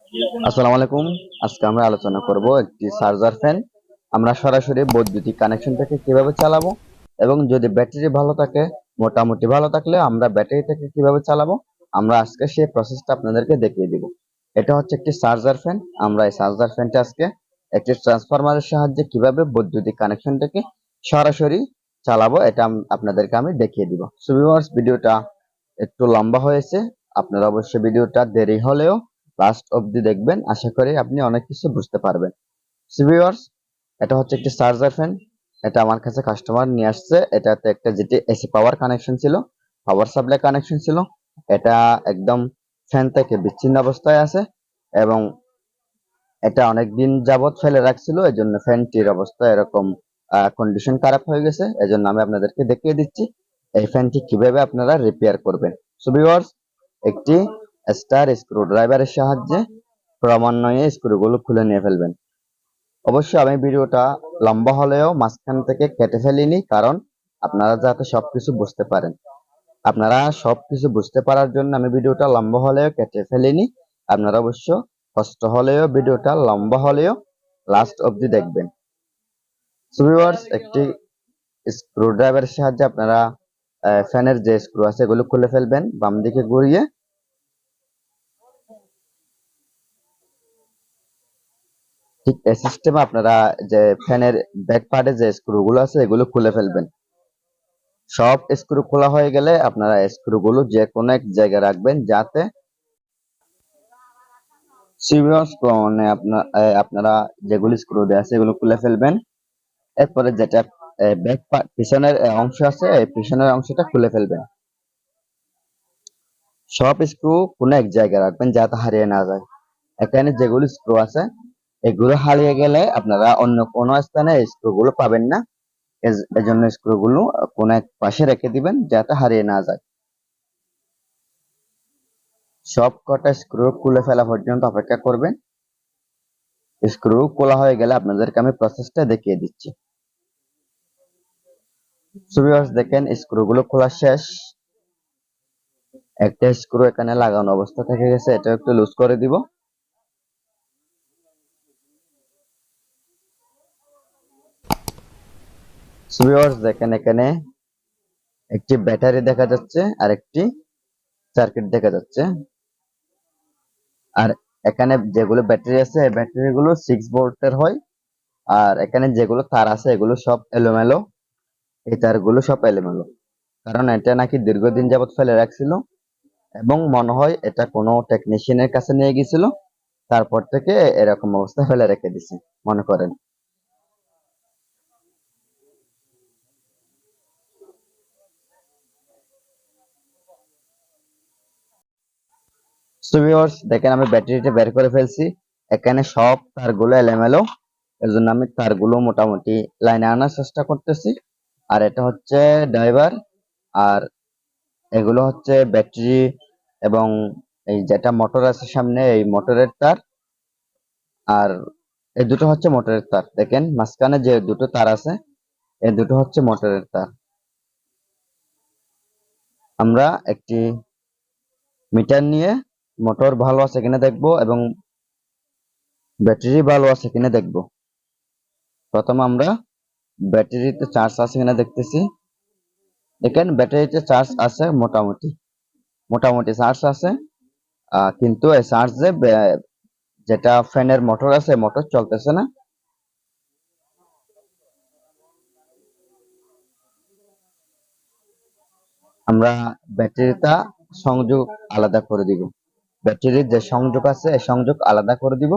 আসসালামু আলাইকুম। আজকে আমরা আলোচনা করব একটি চার্জার ফ্যান আমরা সরাসরি বৈদ্যুতিক কানেকশন থেকে কিভাবে চালাবো এবং যদি ব্যাটারি ভালো থাকে, মোটামুটি ভালো থাকলে আমরা ব্যাটারি থেকে কিভাবে চালাবো আমরা আজকে সেই প্রসেসটা আপনাদেরকে দেখিয়ে দিব। এটা হচ্ছে একটি চার্জার ফ্যান। আমরা এই চার্জার ফ্যানটা আজকে একটি ট্রান্সফরমারের সাহায্যে কিভাবে বৈদ্যুতিক কানেকশন থেকে সরাসরি চালাবো এটা আপনাদেরকে আমি দেখিয়ে দিব। সো ভিউয়ার্স, ভিডিওটা একটু লম্বা হয়েছে, আপনারা অবশ্যই ভিডিওটা দেরি হলেও লাস্ট অবধি দেখবেন। আশা করি আপনি অনেক কিছু বুঝতে পারবেন। সো ভিউয়ার্স, এটা হচ্ছে একটি চার্জার ফ্যান। এটা আমার কাছে কাস্টমার নিয়ে আসছে। এটাতে একটা যেটি এসি পাওয়ার কানেকশন ছিল, পাওয়ার সাপ্লাই কানেকশন ছিল। এটা একদম ফ্যান থেকে বিচ্ছিন্ন অবস্থায় আছে এবং এটা অনেক দিন যাবত ফেলে রাখছিল, এজন্য ফ্যানটির অবস্থা এরকম কন্ডিশন খারাপ হয়ে গেছে। এজন্য আমি আপনাদেরকে দেখিয়ে দিচ্ছি এই ফ্যানটি কিভাবে আপনারা রিপেয়ার করবেন। সো ভিউয়ার্স, একটি স্টার স্ক্রু ড্রাইভারের সাহায্যে ক্রমান্বয়ে স্ক্রুগুলো খুলে নিয়ে ফেলবেন। অবশ্যই আমি ভিডিওটা লম্বা হলেও মাঝখান থেকে কেটে ফেলিনি, কারণ আপনারা যাতে সবকিছু বুঝতে পারেন। আপনারা সবকিছু বুঝতে পারার জন্য আমি ভিডিওটা লম্বা হলেও কেটে ফেলিনি। আপনারা অবশ্য কষ্ট হলেও ভিডিওটা লম্বা হলেও লাস্ট অবধি দেখবেন। সো ভিউয়ার্স, একটি স্ক্রু ড্রাইভারের সাহায্যে আপনারা ফ্যানের যে স্ক্রু আছে এগুলো খুলে ফেলবেন বাম দিকে ঘুরিয়ে। ঠিক এই সিস্টেমে আপনারা যে ফ্যানের ব্যাক পার্টে যে স্ক্রুগুলো আছে এগুলো খুলে ফেলবেন। সব স্ক্রু খোলা হয়ে গেলে আপনারা স্ক্রুগুলো যে কোনো এক জায়গায় রাখবেন, যাতে সিরিয়াস মানে আপনারা যেগুলো স্ক্রু দেওয়া আছে এগুলো খুলে ফেলবেন। এরপরে যেটা ব্যাক পার্ট পিছনের অংশ আছে, এই পিছনের অংশটা খুলে ফেলবেন। সব স্ক্রু কোনো এক জায়গায় রাখবেন যাতে হারিয়ে না যায়। এখানে যেগুলো স্ক্রু আছে এগুলো হারিয়ে গেলে আপনারা অন্য কোনো স্থানে স্ক্রুগুলো পাবেন না। এজন্য স্ক্রুগুলো কোনো এক পাশে রেখে দিবেন যাতে হারিয়ে না যায়। সব কটা স্ক্রু খুলে ফেলা পর্যন্ত অপেক্ষা করবেন। স্ক্রু খোলা হয়ে গেলে আপনাদেরকে আমি প্রসেসটা দেখিয়ে দিচ্ছি। সো ভিউয়ার্স, দেখেন স্ক্রুগুলো খোলা শেষ। একটা স্ক্রু এখানে লাগানো অবস্থা থেকে গেছে, এটা একটু লুজ করে দিব। সো ভিউয়ার্স, দেখেন এখানে একটি ব্যাটারি দেখা যাচ্ছে আর একটি সার্কিট দেখা যাচ্ছে। আর এখানে যেগুলো ব্যাটারি আছে এই ব্যাটারি গুলো 6 ভোল্টের হয়। আর এখানে যেগুলো তার আছে এগুলো সব এলোমেলো। এই তারগুলো সব এলোমেলো, কারণ এটা নাকি দীর্ঘদিন যাবত ফেলে রাখছিল এবং মনে হয় এটা কোনো টেকনিশিয়ানের কাছে নিয়ে গেছিল, তারপর থেকে এরকম অবস্থা ফেলে রেখে দিছে মনে করেন। সো ভিউয়ার্স, দেখেন আমি ব্যাটারিটা বের করে ফেলছি। এখানে সব তারগুলো এলোমেলো, এর জন্য আমি তারগুলো মোটামুটি লাইনে আনার চেষ্টা করতেছি। আর এটা হচ্ছে ড্রাইভার, আর এগুলো হচ্ছে ব্যাটারি এবং এই যেটা মোটর আছে সামনে এই মোটরের তার। আর এই দুটো হচ্ছে মোটরের তার। দেখেন মাঝখানে যে দুটো তার আছে এই দুটো হচ্ছে মোটরের তার। আমরা একটি মিটার নিয়ে মোটর ভালো আছে কিনা দেখবো এবং ব্যাটারি ভালো আছে কিনা দেখবো। প্রথমে আমরা ব্যাটারিতে চার্জ আছে কিনা দেখতেছি। দেখেন ব্যাটারিতে চার্জ আছে, মোটামুটি মোটামুটি চার্জ আছে। কিন্তু এই চার্জে যেটা ফ্যানের মোটর আছে মোটর চলতেছে না। আমরা ব্যাটারিটা সংযোগ আলাদা করে দিব। ব্যাটারির যে সংযোগ আছে এই সংযোগ আলাদা করে দিব।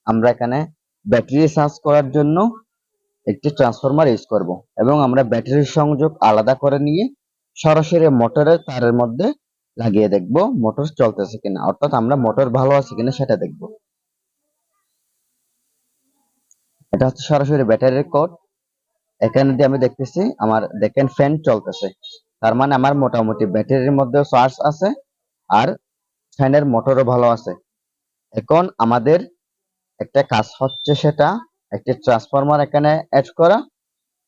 আমরা এখানে ব্যাটারি চার্জ করার জন্য একটি ট্রান্সফরমার ইউজ করব এবং আমরা ব্যাটারির সংযোগ আলাদা করে নিয়ে সরাসরি মোটরের তারের মধ্যে লাগিয়ে দেখব মোটর চলতেছে কিনা, অর্থাৎ আমরা মোটর ভালো আছে কিনা সেটা দেখব। এটা হচ্ছে সরাসরি ব্যাটারির কোড। এখানে দিয়ে আমি দেখতেছি আমার দেখেন ফ্যান চলতেছে, তার মানে আমার মোটামুটি ব্যাটারির মধ্যে চার্জ আছে আর ফ্যানের মোটরও ভালো আছে। এখন আমাদের একটা কাজ হচ্ছে, সেটা একটি ট্রান্সফরমার এখানে অ্যাড করা।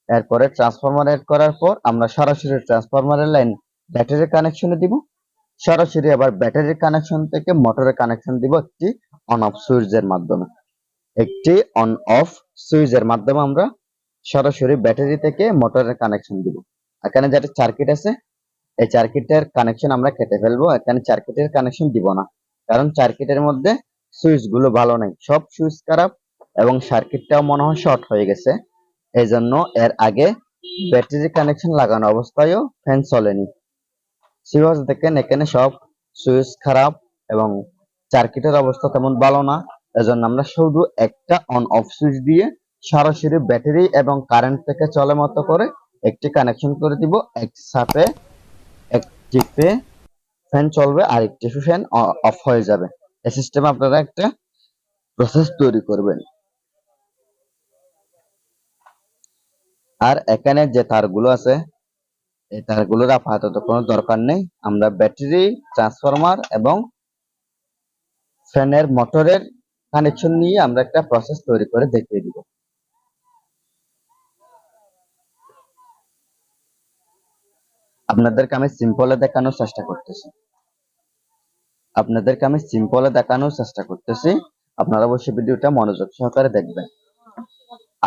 এরপরে ট্রান্সফরমার অ্যাড করার পর আমরা সরাসরি ট্রান্সফরমারের লাইন ব্যাটারির কানেকশনে দিব। সরাসরি আবার ব্যাটারির কানেকশন থেকে মোটরের কানেকশন দিব একটি অন অফ সুইচের মাধ্যমে। একটি অন অফ সুইচের মাধ্যমে আমরা সরাসরি ব্যাটারি থেকে মোটরের কানেকশন দিব। এখানে যেটা সার্কিট আছে এই সার্কিটের কানেকশন আমরা কেটে ফেলবো। এখানে সার্কিটের কানেকশন দিব না, কারণ সার্কিটের মধ্যে সুইচ গুলো ভালো নাই, সব সুইচ খারাপ এবং সার্কিটটাও মনে হয় শর্ট হয়ে গেছে। এই জন্য এর আগে ব্যাটারি কানেকশন লাগানো অবস্থায়ও ফ্যান চলেনি। সুইচ দেখেন এখানে সব সুইচ খারাপ এবং সার্কিটের অবস্থা তেমন ভালো না। এজন্য আমরা শুধু একটা অন অফ সুইচ দিয়ে সরাসরি ব্যাটারি এবং কারেন্ট থেকে চলে মতো করে একটি কানেকশন করে দিব। একসাথে একটিতে ফ্যান চলবে আর একটি ফ্যান অফ হয়ে যাবে। এই সিস্টেমে আপনারা একটা প্রসেস তৈরি করবেন। আর এখানে যে তারগুলো আছে এই তারগুলোর আপাতত কোনো দরকার নেই। আমরা ব্যাটারি, ট্রান্সফরমার এবং ফ্যানের মোটরের কানেকশন নিয়ে আমরা একটা প্রসেস তৈরি করে দেখিয়ে দিব। আপনাদেরকে আমি সিম্পলে দেখানোর চেষ্টা করতেছি। আপনারা অবশ্যই ভিডিওটা মনোযোগ সহকারে দেখবেন।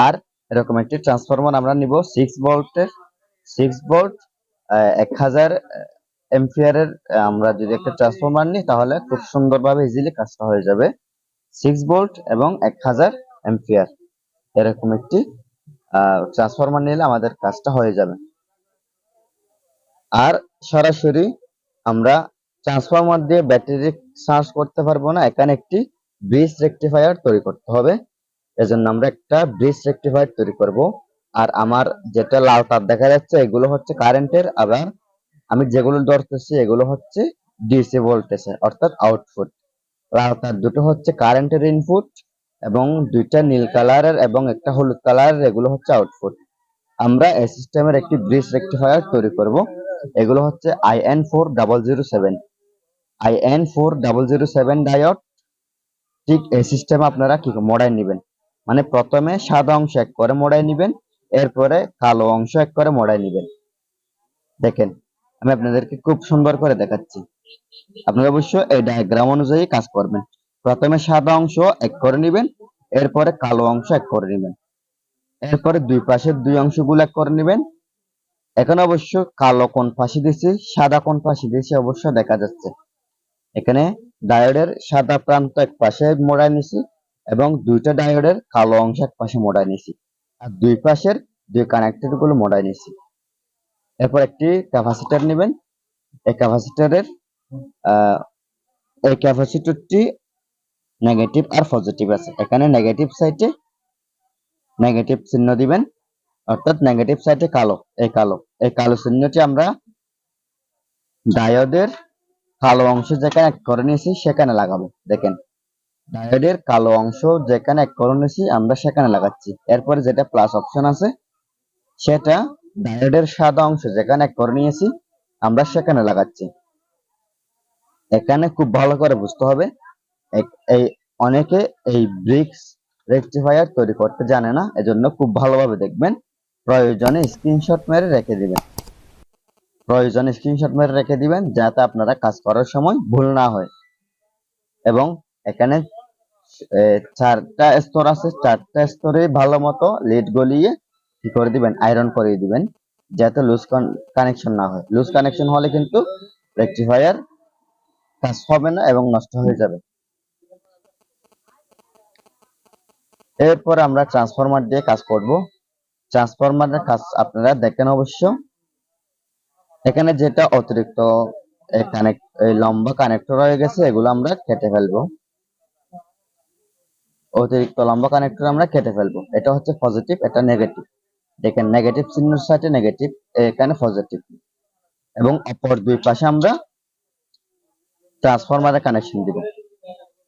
আর এরকম একটি ট্রান্সফরমার আমরা নিব 6 ভোল্ট 1000 এম্পিয়ারের। আমরা যদি একটা ট্রান্সফরমার নিই তাহলে খুব সুন্দরভাবে ইজিলি কাজটা হয়ে যাবে। 6 ভোল্ট এবং 1000 এম্পিয়ার এরকম একটি ট্রান্সফরমার নিলে আমাদের কাজটা হয়ে যাবে। আর সরাসরি আমরা ট্রান্সফরমার দিয়ে ব্যাটারি চার্জ করতে পারবো না, এখানে একটি ব্রিজ রেকটিফায়ার তৈরি করতে হবে। এজন্য আমরা একটা ব্রিজ রেকটিফায়ার তৈরি করব। আর আমার যেটা লাল তার দেখা যাচ্ছে এগুলো হচ্ছে কারেন্টের, আবার আমি যেগুলো ধরতেছি এগুলো হচ্ছে ডিসি ভোল্টেজের অর্থাৎ আউটপুট। লাল তার দুটো হচ্ছে কারেন্টের ইনপুট এবং দুইটা নীল কালারের এবং একটা হলুদ কালারের, এগুলো হচ্ছে আউটপুট। আমরা এই সিস্টেমের একটি ব্রিজ রেকটিফায়ার তৈরি করব। এগুলো হচ্ছে IN4007 ডায়োড। ঠিক এই সিস্টেমে আপনারা কি মোড়াই নেবেন, মানে প্রথমে সাদা অংশ এক করে মোড়াই নেবেন, এরপরে কালো অংশ এক করে মোড়াই নেবেন। দেখেন আমি আপনাদেরকে খুব সুন্দর করে দেখাচ্ছি, আপনারা অবশ্যই এই ডায়াগ্রাম অনুযায়ী কাজ করবেন। প্রথমে সাদা অংশ এক করে নেবেন, এরপরে কালো অংশ এক করে নেবেন, এরপরে দুই পাশের দুই অংশগুলো এক করে নেবেন। এখানে অবশ্য কালো কোন পাশে দিয়েছি সাদা কোন পাশে দিয়েছি অবশ্য দেখা যাচ্ছে। এখানে ডায়োডের সাদা প্রান্ত এক পাশে মোড়াই নিছি এবং দুইটা ডায়োডের কালো অংশ এক পাশে মোড়াই নিছি, আর দুই পাশের দুই কানেক্টর গুলো মোড়াই নিছি। এরপর একটি ক্যাপাসিটর নেবেন। এই ক্যাপাসিটরের এই ক্যাপাসিটরটি নেগেটিভ আর পজিটিভ আছে। এখানে নেগেটিভ সাইডে নেগেটিভ চিহ্ন দিবেন, অর্থাৎ নেগেটিভ সাইডে কালো। এই কালো চিহ্নটি আমরা ডায়োডের কালো অংশ যেখানে এক করে নিয়েছি সেখানে লাগাবো। দেখেন ডায়োডের কালো অংশ যেখানে এক করে নিয়েছি আমরা সেখানে লাগাচ্ছি। এরপরে যেটা প্লাস অপশন আছে সেটা ডায়োডের সাদা অংশ যেখানে এক করে নিয়েছি আমরা সেখানে লাগাচ্ছি। এখানে খুব ভালো করে বুঝতে হবে, এই অনেকে এই ব্রিক্স রেকটিফায়ার তৈরি করতে জানে না, এজন্য খুব ভালোভাবে দেখবেন। প্রয়োজনে স্ক্রিনশট মেরে রেখে দিবেন যাতে আপনারা কাজ করার সময় ভুল না হয়। এবং এখানে চারটা স্তর আছে, চারটা স্তরে ভালো মতো লিড গলিয়ে কি করে দিবেন, আয়রন করে দিবেন যাতে লুজ কানেকশন না হয়। লুজ কানেকশন হলে কিন্তু রেকটিফায়ার কাজ হবে না এবং নষ্ট হয়ে যাবে। এরপর আমরা ট্রান্সফরমার দিয়ে কাজ করব। ট্রান্সফরমারের কাজ আপনারা দেখেন অবশ্য। এখানে যেটা অতিরিক্ত লম্বা কানেক্টর হয়ে গেছে এগুলো আমরা কেটে ফেলবো। এটা হচ্ছে পজিটিভ, এটা নেগেটিভ। দেখেন নেগেটিভ চিহ্নের সাথে নেগেটিভ, এখানে পজিটিভ। এবং অপর দুই পাশে আমরা ট্রান্সফরমারের কানেকশন দিব।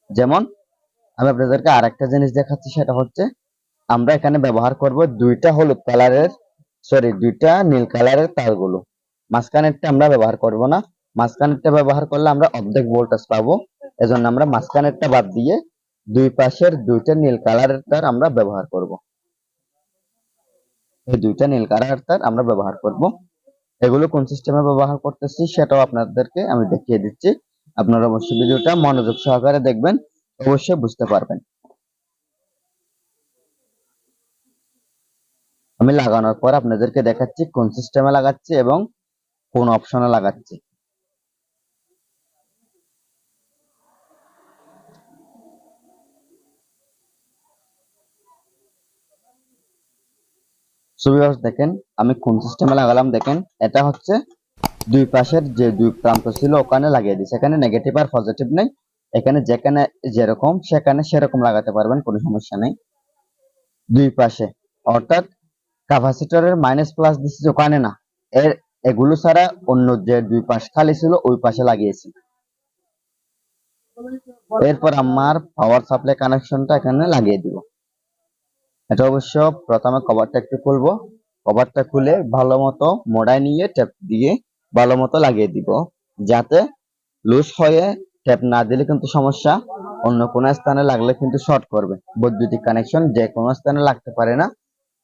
যেমন আমি আপনাদেরকে আরেকটা জিনিস দেখাচ্ছি, সেটা হচ্ছে আমরা এখানে ব্যবহার করব দুইটা নীল কালারের তারগুলো। মাঝখানেরটা আমরা ব্যবহার করব না, মাঝখানেরটা ব্যবহার করলে আমরা অর্ধেক ভোল্টেজ পাবো। এজন্য আমরা মাঝখানেরটা বাদ দিয়ে দুই পাশের দুইটা নীল কালারের তার আমরা ব্যবহার করব। এই দুইটা নীল কালারের তার আমরা ব্যবহার করব। এগুলো কোন সিস্টেমে ব্যবহার করতেছি সেটাও আপনাদেরকে আমি দেখিয়ে দিচ্ছি। আপনারা অবশ্যই ভিডিওটা মনোযোগ সহকারে দেখবেন, অবশ্যই বুঝতে পারবেন। আমি লাগানোর পর আপনাদেরকে দেখাচ্ছি কোন সিস্টেমে লাগাচ্ছি এবং কোন অপশনে লাগাচ্ছি। সো ভিউয়ার্স দেখেন আমি কোন সিস্টেমে লাগালাম। দেখেন এটা হচ্ছে দুই পাশের যে দুই প্রান্ত ছিল ওখানে লাগিয়ে দিয়েছি। এখানে নেগেটিভ আর পজিটিভ নেই, এখানে যেখানে যেরকম সেখানে সেরকম লাগাতে পারবেন, কোনো সমস্যা নেই। দুই পাশে অর্থাৎ ক্যাপাসিটরের মাইনাস প্লাস দিচ্ছি ওখানে না, এর এগুলো ছাড়া অন্য যে দুই পাশ খালি ছিল ওই পাশে লাগিয়েছি। এরপর আমার পাওয়ার সাপ্লাই কানেকশনটা এখানে লাগিয়ে দিব। এটা অবশ্য প্রথমে কভারটা একটু খুলবো, কভারটা খুলে ভালো মতো মোড়ায় নিয়ে টেপ দিয়ে ভালো মতো লাগিয়ে দিব, যাতে লুজ হয়ে টেপ না দিলে কিন্তু সমস্যা, অন্য কোনো স্থানে লাগলে কিন্তু শর্ট করবে। বৈদ্যুতিক কানেকশন যে কোনো স্থানে লাগতে পারে না,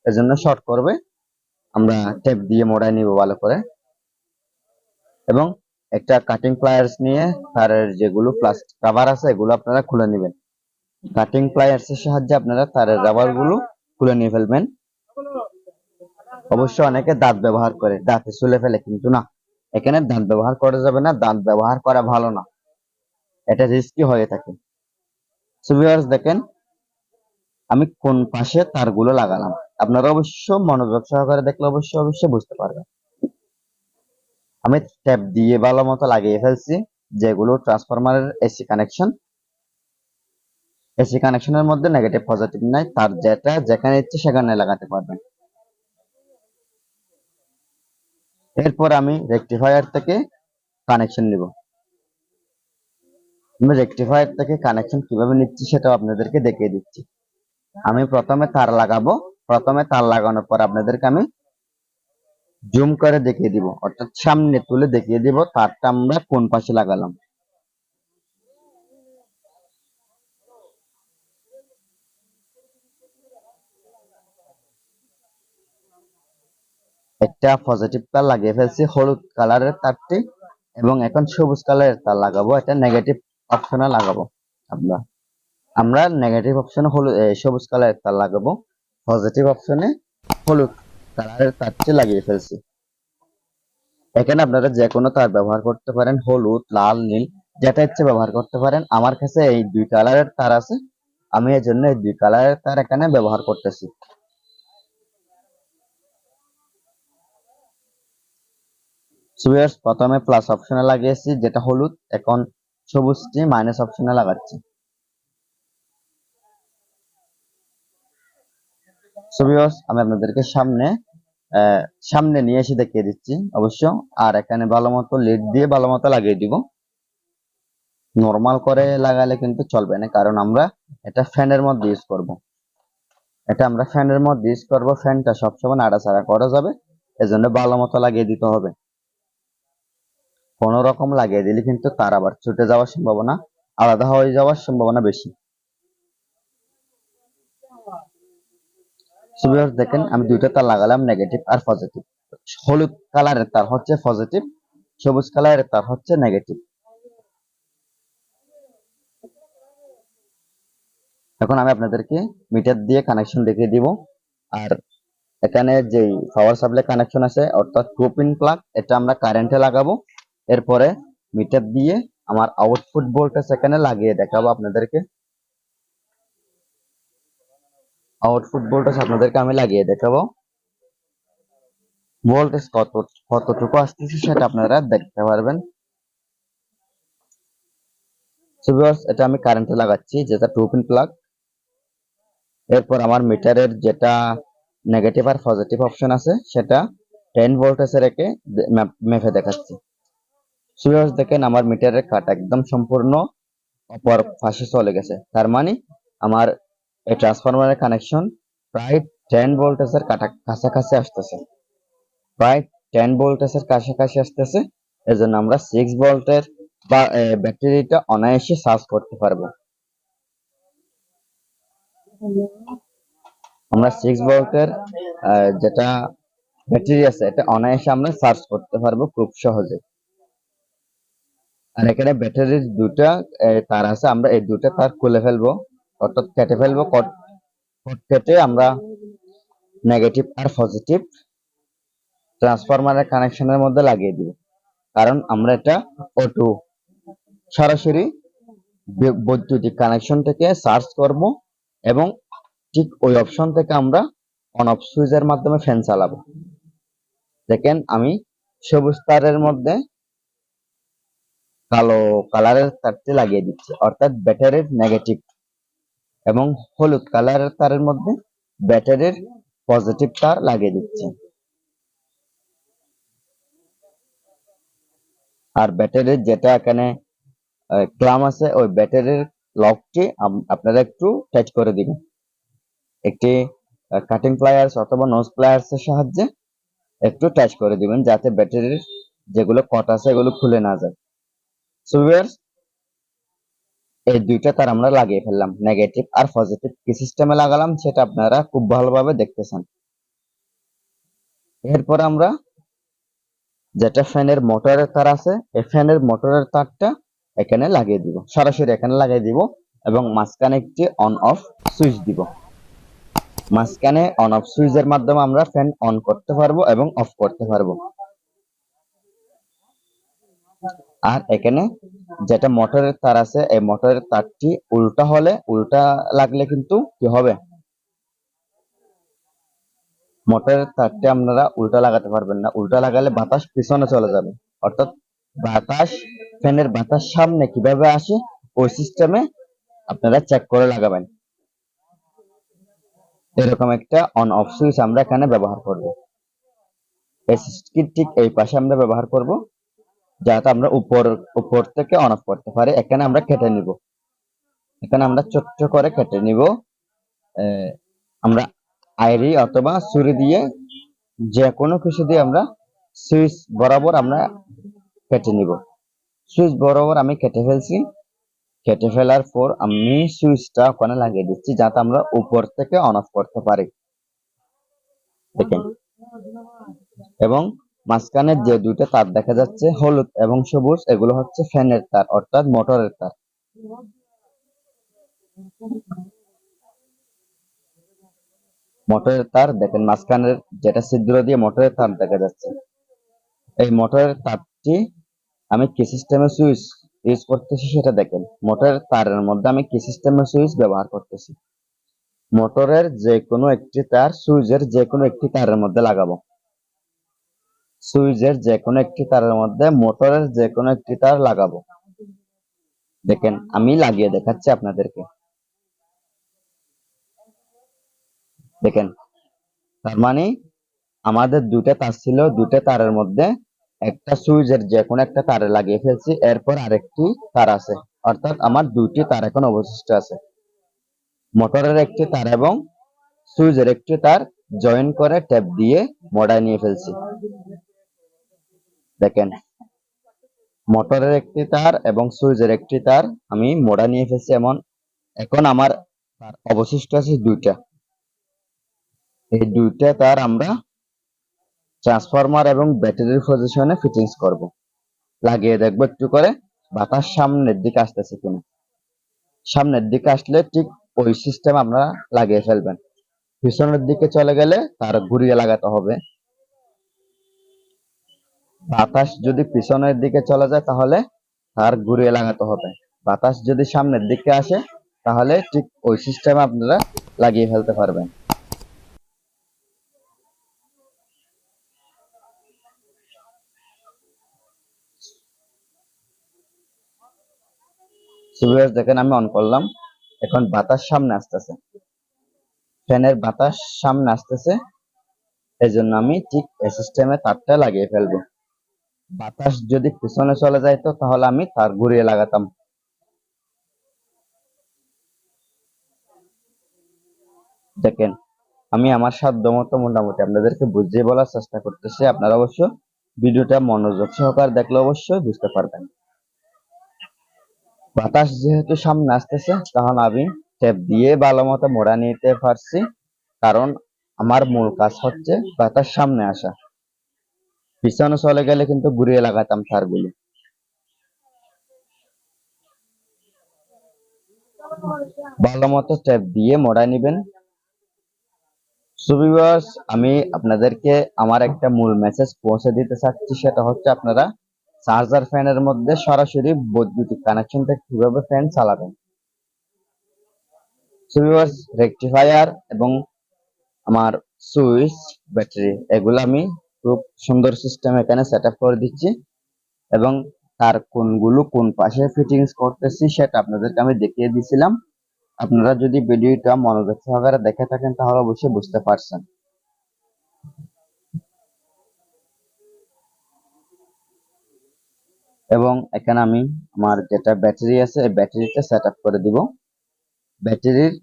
এজন্য শর্ট করবে। আমরা টেপ দিয়ে মোড়ায় নিব ভালো করে এবং একটা কাটিং প্লায়ার্স নিয়ে তারের যেগুলো প্লাস্টিক রাবার আছে এগুলো আপনারা খুলে নেবেন। কাটিং প্লায়ার্স এর সাহায্যে আপনারা তারের রাবার গুলো খুলে নিয়ে ফেলবেন। অবশ্য অনেকে দাঁত ব্যবহার করে, দাঁতে ছুলে ফেলে, কিন্তু না, এখানে দাঁত ব্যবহার করা যাবে না, দাঁত ব্যবহার করা ভালো না, এটা রিস্কি হয়ে থাকে। সো ভিউয়ার্স দেখেন আমি কোন পাশে তারগুলো লাগালাম, আপনারা অবশ্য মনোযোগ সহকারে দেখলে অবশ্যই বুঝতে পারবেন। আমি ট্যাপ দিয়ে ভালো মতো লাগিয়ে ফেলছি যেগুলো ট্রান্সফরমারের এসি কানেকশন। এসি কানেকশনের মধ্যে নেগেটিভ পজিটিভ নাই, তার যেটা যেখানে ইচ্ছে সেখানে লাগাতে পারবেন। এরপর আমি রেকটিফায়ার থেকে কানেকশন নিব। আমি রেকটিফায়ার থেকে কানেকশন কিভাবে নিচ্ছি সেটাও আপনাদেরকে দেখিয়ে দিচ্ছি। আমি প্রথমে তার লাগাবো, প্রথমে তার লাগানোর পর আপনাদেরকে আমি জুম করে দেখিয়ে দিব, অর্থাৎ সামনে তুলে দেখিয়ে দিব তারটা আমরা কোন পাশে লাগালাম। একটা পজিটিভ তার লাগিয়ে ফেলছি হলুদ কালারের তারটি, এবং এখন সবুজ কালারের তার লাগাবো, এটা নেগেটিভ অপশনে লাগাবো। আমরা নেগেটিভ অপশনে হলুদ সবুজ কালারের তার লাগাবো, পজিটিভ অপশনে হলুদ কালারের তারটি লাগিয়ে ফেলছি। এখানে আপনারা যে কোনো তার ব্যবহার করতে পারেন, হলুদ, লাল, নীল যেটা ইচ্ছে ব্যবহার করতে পারেন। আমার কাছে এই দুই কালারের তার আছে, আমি এই জন্য এই দুই কালারের তার এখানে ব্যবহার করতেছি। প্রথমে প্লাস অপশনে লাগিয়েছি যেটা হলুদ, এখন সবুজটি মাইনাস অপশনে লাগাচ্ছি। আমি আপনাদেরকে সামনে নিয়ে এসে দেখিয়ে দিচ্ছি অবশ্য। আর এখানে ভালো মতো লিড দিয়ে ভালো মতো লাগিয়ে দিব। নর্মাল করে লাগালে কিন্তু চলবে না, কারণ আমরা এটা ফ্যানের মধ্যে ইউজ করব। ফ্যানটা সবসময় নাড়াচাড়া করা যাবে, এজন্য ভালো মতো লাগিয়ে দিতে হবে। কোনো রকম লাগিয়ে দিলে কিন্তু তার আবার ছুটে যাওয়ার সম্ভাবনা, আলাদা হয়ে যাওয়ার সম্ভাবনা বেশি। দেখেন আমি দুইটা তার লাগালাম, নেগেটিভ আর পজিটিভ। হলুদ কালারের তার হচ্ছে পজিটিভ, সবুজ কালারের তার হচ্ছে নেগেটিভ। এখন আমি আপনাদেরকে মিটার দিয়ে কানেকশন দেখিয়ে দিব। আর এখানে যে পাওয়ার সাপ্লাই কানেকশন আছে অর্থাৎ 2 পিন প্লাগ, এটা আমরা কারেন্টে লাগাবো। এরপরে মিটার দিয়ে আমার আউটপুট ভোল্টেজ এখানে লাগিয়ে দেখাবো আপনাদেরকে। আউটপুট ভোল্টেজ আপনাদেরকে আমি লাগিয়ে দেখাবো, ভোল্টেজ কতটুকু আসতেছে সেটা আপনারা দেখতে পারবেন। এটা আমি কারেন্টে লাগাচ্ছি, যেটা 2 পিন প্লাগ। এরপর আমার মিটারের যেটা নেগেটিভ আর পজিটিভ অপশন আছে সেটা 10 ভোল্টেজে রেখে মেপে দেখাচ্ছি। দেখেন আমার মিটারের কাট একদম সম্পূর্ণ অপর পাশে চলে গেছে, তার মানে আমার এই ট্রান্সফরমারের কানেকশন প্রায় 10 ভোল্টেজের কাছাকাছি আসতেছে, প্রায় 10 ভোল্টেজের কাছাকাছি আসতেছে। এজন্য আমরা 6 ভোল্টের বা ব্যাটারিটা অনায়াসে চার্জ করতে পারবো। আমরা 6 ভোল্টের যেটা ব্যাটারি আছে, এটা অনায়াসে আমরা চার্জ করতে পারবো খুব সহজে। আর এখানে ব্যাটারির দুটা তার আছে, আমরা এই দুটা তার খুলে ফেলবো, অর্থাৎ কেটে ফেলবো। কেটে আমরা নেগেটিভ আর পজিটিভ ট্রান্সফরমারের কানেকশনের মধ্যে লাগিয়ে দিব। কারণ আমরা এটা অটো সরাসরি বৈদ্যুতিক কানেকশন থেকে চার্জ করব এবং ঠিক ওই অপশন থেকে আমরা অন অফ সুইচের মাধ্যমে ফ্যান চালাবো। দেখেন আমি সবুজ তারের মধ্যে কালো কালারের তারটি লাগিয়ে দিচ্ছি, অর্থাৎ ব্যাটারির নেগেটিভ, এবং হলুদ কালারের তারের মধ্যে ব্যাটারির পজিটিভ তার লাগিয়ে দিচ্ছি। আর ব্যাটারির যেটা এখানে ক্লাম আছে, ওই ব্যাটারির লকটি আপনারা একটু টাইট করে দিবেন একটি কাটিং প্লায়ার্স অথবা নোজ প্লায়ার্স এর সাহায্যে একটু টাচ করে দিবেন, যাতে ব্যাটারির যেগুলো কট আছে এগুলো খুলে না যায়। সো ভিউয়ার্স, এই দুইটা তার আমরা লাগিয়ে ফেললাম, নেগেটিভ আর পজিটিভ কি সিস্টেমে লাগালাম সেটা আপনারা খুব ভালোভাবে দেখতেছেন। এরপর আমরা যেটা ফ্যানের মোটরের তার আছে, এই ফ্যানের মোটরের তারটা এখানে লাগিয়ে দিব, সরাসরি এখানে লাগিয়ে দিব এবং মাঝখানে একটি অন অফ সুইচ দিব। মাঝখানে অন অফ সুইচের মাধ্যমে আমরা ফ্যান অন করতে পারবো এবং অফ করতে পারবো। আর এখানে যেটা মোটরের তার আছে, এই মোটরের তারটি উল্টা লাগলে কিন্তু কি হবে, মোটরের তারটি আপনারা উল্টা লাগাতে পারবেন না। উল্টা লাগালে বাতাস পিছনে চলে যাবে, অর্থাৎ বাতাস ফ্যানের বাতাস সামনে কিভাবে আসে ওই সিস্টেমে আপনারা চেক করে লাগাবেন। এরকম একটা অন অফ সুইচ আমরা এখানে ব্যবহার করব। ঠিক এই পাশে আমরা ব্যবহার করব, যাতে আমরা উপর থেকে অন অফ করতে পারি। এখানে আমরা কেটে নিব, এখানে আমরা ছোট্ট করে কেটে নিব। আমরা আইরি অথবা ছুরি দিয়ে, যে কোনো কিছু দিয়ে আমরা সুইচ বরাবর আমরা কেটে নিব। সুইচ বরাবর আমি কেটে ফেলছি। কেটে ফেলার পর আমি সুইচটা ওখানে লাগিয়ে দিচ্ছি, যাতে আমরা উপর থেকে অন অফ করতে পারি। দেখেন, এবং মাঝখানে যে দুইটা তার দেখা যাচ্ছে হলুদ এবং সবুজ, এগুলো হচ্ছে ফ্যানের তার, অর্থাৎ মোটরের তার। মোটরের তার দেখেন, মাঝখানের যেটা ছিদ্র দিয়ে মোটরের তার দেখা যাচ্ছে, এই মোটরের তারটি আমি কি সিস্টেমের সুইচ ইউজ করতেছি সেটা দেখেন। মোটরের তারের মধ্যে আমি কি সিস্টেমের সুইচ ব্যবহার করতেছি, মোটরের যে কোনো একটি তার সুইচের যে কোনো একটি তারের মধ্যে লাগাবো। সুইচের যে কোনো একটি তারের মধ্যে মোটরের যে কোনো একটি তার লাগাবো। দেখেন আমি লাগিয়ে দেখাচ্ছি আপনাদেরকে। দেখেন, তার মানে আমাদের দুইটা তার ছিল, দুইটা তারের মধ্যে একটা সুইচের যে কোনো একটা তারে লাগিয়ে ফেলছি, এরপর আরেকটি তার আছে, অর্থাৎ আমার দুইটি তার এখন অবশিষ্ট আছে। মোটরের একটি তার এবং সুইচের একটি তার জয়েন করে ট্যাপ দিয়ে মোড়ায় নিয়ে ফেলছি। দেখেন, মোটরের একটি তার এবং সুইচের একটি তার আমি মোড়া নিয়ে ফেলছি। এখন আমার তার অবশিষ্ট আছে দুইটা। এই দুইটা তার আমরা ট্রান্সফরমার এবং ব্যাটারির পজিশনে ফিটিংস করব। লাগিয়ে দেখবো একটু করে বাতাস সামনের দিকে আসতেছে কিনা। সামনের দিকে আসলে ঠিক ওই সিস্টেম আমরা লাগিয়ে ফেলবেন। পিছনের দিকে চলে গেলে তার ঘুরিয়ে লাগাতে হবে। বাতাস যদি পিছনের দিকে চলে যায় তাহলে তার ঘুরিয়ে লাগাতে হবে। বাতাস যদি সামনের দিকে আসে তাহলে ঠিক ওই সিস্টেমে আপনারা লাগিয়ে ফেলতে পারবেন। সুইচ দেখেন আমি অন করলাম, এখন বাতাস সামনে আসতেছে, ফ্যানের বাতাস সামনে আসতেছে, এই জন্য আমি ঠিক এই সিস্টেমে তারটা লাগিয়ে ফেলবো। বাতাস যদি পিছনে চলে যাইতো তাহলে আমি তার ঘুরিয়ে লাগাতাম। দেখেন, আমি আমার সাধ্য মতো মোটামুটি আপনাদেরকে বুঝিয়ে বলার চেষ্টা করতেছি। আপনারা অবশ্য ভিডিওটা মনোযোগ সহকারে দেখলে অবশ্যই বুঝতে পারবেন। বাতাস যেহেতু সামনে আসতেছে, তখন আমি টেপ দিয়ে ভালো মতো মোড়া নিতে পারছি, কারণ আমার মূল কাজ হচ্ছে বাতাস সামনে আসা। পিছনে চলে গেলে কিন্তু ঘুরিয়ে লাগাতাম তারগুলো। ভালো মতো টেপ দিয়ে মোড়ায় নিবেন। সো ভিউয়ার্স, আমি আপনাদেরকে আমার একটা মূল মেসেজ পৌঁছে দিতে চাচ্ছি, সেটা হচ্ছে আপনারা চার্জার ফ্যানের মধ্যে সরাসরি বৈদ্যুতিক কানেকশন থেকে কিভাবে ফ্যান চালাবেন। সো ভিউয়ার্স, রেকটিফায়ার এবং আমার সুইচ, ব্যাটারি, এগুলো আমি খুব সুন্দর সিস্টেম এখানে সেট আপ করে দিচ্ছি এবং তার কোনগুলো কোন পাশে ফিটিংস করতেছি সেটা আপনাদেরকে আমি দেখিয়ে দিয়েছিলাম। আপনারা যদি ভিডিওটা মনোযোগ সহকারে দেখে থাকেন তাহলে অবশ্যই বুঝতে পারছেন। এবং এখানে আমি আমার যেটা ব্যাটারি আছে এই ব্যাটারিটা সেট আপ করে দিব। ব্যাটারির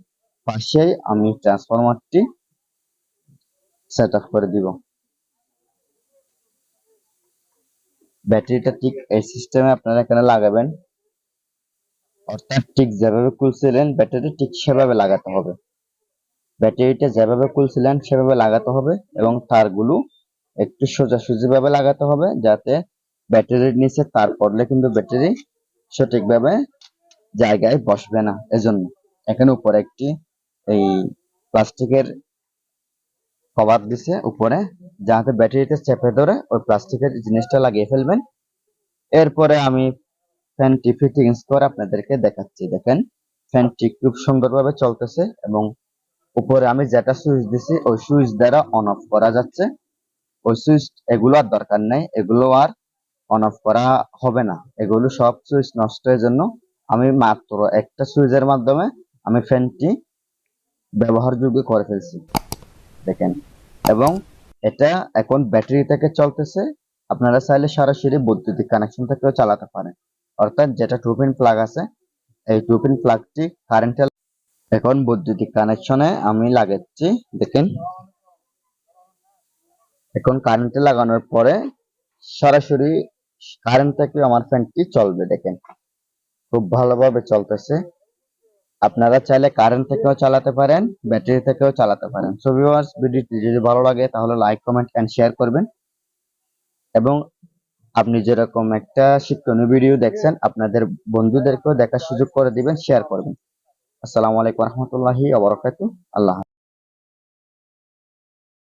পাশেই আমি ট্রান্সফরমারটি সেট আপ করে দিব। ব্যাটারিটা ঠিক এই সিস্টেমে আপনারা এখানে লাগাবেন, অর্থাৎ ঠিক যেভাবে খুলছিলেন ব্যাটারি ঠিক সেভাবে লাগাতে হবে। ব্যাটারিটা যেভাবে খুলছিলেন সেভাবে লাগাতে হবে এবং তারগুলো একটু সোজাসুজি ভাবে লাগাতে হবে, যাতে ব্যাটারির নিচে তার পড়লে কিন্তু ব্যাটারি সঠিকভাবে জায়গায় বসবে না। এজন্য এখানে উপরে একটি এই প্লাস্টিকের কভার দিছে উপরে, যাতে ব্যাটারিতে চেপে ধরে ওই প্লাস্টিকের জিনিসটা লাগিয়ে ফেলবেন। এরপরে আমি ফ্যানটি ফিটিংস করে আপনাদেরকে দেখাচ্ছি। দেখেন, ফ্যানটি খুব সুন্দরভাবে চলতেছে এবং উপরে আমি যেটা সুইচ দিছি ওই সুইচ দ্বারা অন অফ করা যাচ্ছে। ওই সুইচ এগুলো আর দরকার নাই, এগুলো আর অন অফ করা হবে না, এগুলো সব সুইচ নষ্ট এর জন্য আমি মাত্র একটা সুইচের মাধ্যমে আমি ফ্যানটি ব্যবহারযোগ্য করে ফেলছি। দেখেন, এবং এটা এখন ব্যাটারি থেকে চলতেছে। আপনারা চাইলে সরাসরি বৈদ্যুতিক কানেকশন থেকেও চালাতে পারেন, অর্থাৎ যেটা 2 পিন প্লাগ আছে এই 2 পিন প্লাগটি কারেন্টে এখন বৈদ্যুতিক কানেকশনে আমি লাগাচ্ছি। দেখেন, এখন কারেন্টে লাগানোর পরে সরাসরি কারেন্ট থেকে আমার ফ্যানটি চলবে। দেখেন, খুব ভালোভাবে চলতেছে। আপনারা চাইলে কারেন্ট থেকেও চালাতে পারেন, ব্যাটারি থেকেও চালাতে পারেন। সো ভিউয়ার্স, ভিডিওটি যদি ভালো লাগে তাহলে লাইক, কমেন্ট এন্ড শেয়ার করবেন এবং আপনি যেরকম একটা শিক্ষণীয় ভিডিও দেখছেন আপনাদের বন্ধুদেরকেও দেখার সুযোগ করে দিবেন, শেয়ার করবেন। আসসালামু আলাইকুম রহমতুল্লাহি ওয়া বারাকাতুহু। আল্লাহ হাফেজ।